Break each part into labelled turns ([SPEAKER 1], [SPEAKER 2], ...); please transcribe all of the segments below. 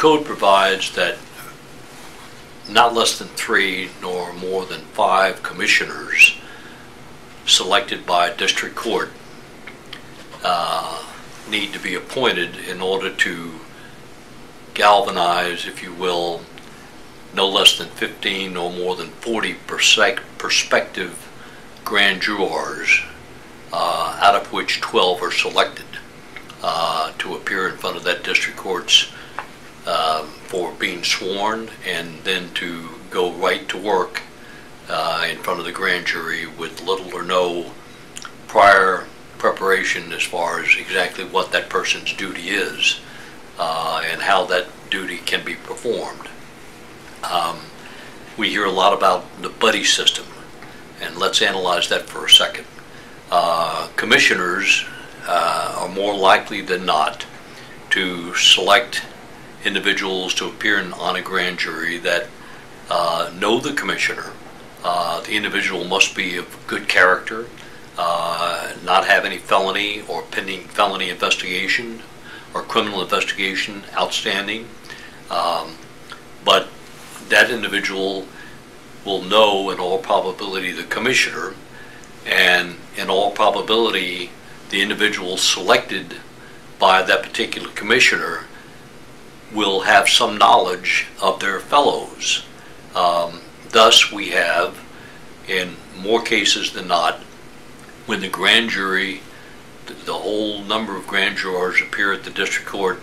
[SPEAKER 1] code provides that not less than 3 nor more than 5 commissioners selected by district court need to be appointed in order to galvanize, if you will, no less than 15 or more than 40 prospective grand jurors, out of which 12 are selected to appear in front of that district courts for being sworn, and then to go right to work in front of the grand jury with little or no prior preparation as far as exactly what that person's duty is and how that duty can be performed. We hear a lot about the buddy system, and let's analyze that for a second. Commissioners are more likely than not to select individuals to appear on a grand jury that know the commissioner. The individual must be of good character, not have any felony or pending felony investigation or criminal investigation outstanding, but that individual will know in all probability the commissioner, and in all probability the individual selected by that particular commissioner will have some knowledge of their fellows. Thus we have, in more cases than not, when the grand jury, the whole number of grand jurors appear at the district court,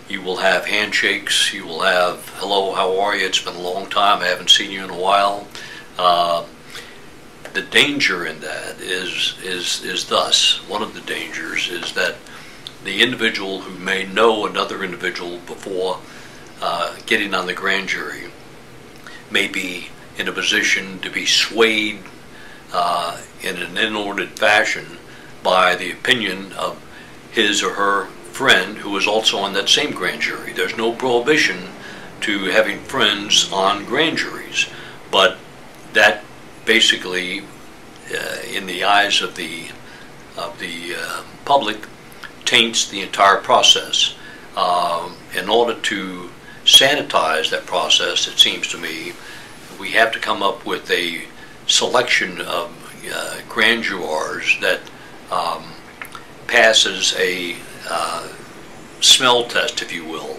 [SPEAKER 1] you will have handshakes, you will have, hello, how are you, it's been a long time, I haven't seen you in a while. The danger in that is thus, one of the dangers is that the individual who may know another individual before getting on the grand jury may be in a position to be swayed in an inordinate fashion by the opinion of his or her friend who is also on that same grand jury. There's no prohibition to having friends on grand juries, but that basically, in the eyes of the public, taints the entire process. In order to sanitize that process, it seems to me, we have to come up with a selection of grand jurors that passes a smell test, if you will.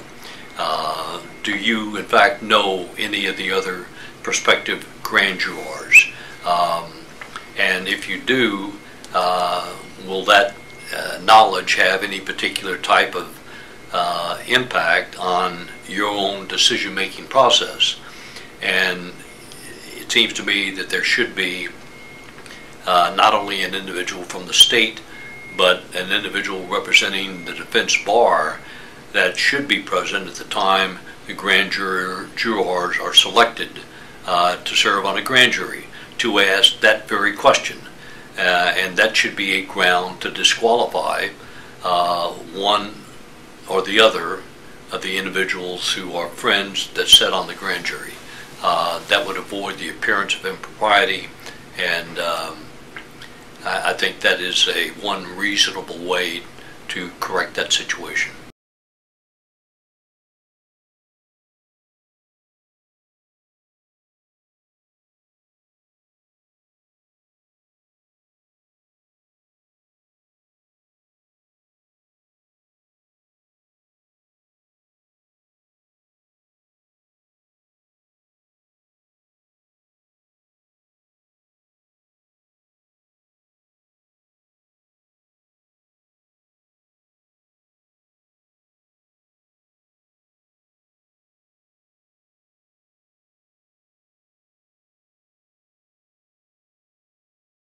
[SPEAKER 1] Do you, in fact, know any of the other prospective grand jurors? And if you do, will that knowledge have any particular type of impact on your own decision-making process? And it seems to me that there should be not only an individual from the state, but an individual representing the defense bar that should be present at the time the grand jurors are selected to serve on a grand jury to ask that very question. And that should be a ground to disqualify one or the other of the individuals who are friends that sit on the grand jury. That would avoid the appearance of impropriety, and I think that is one reasonable way to correct that situation.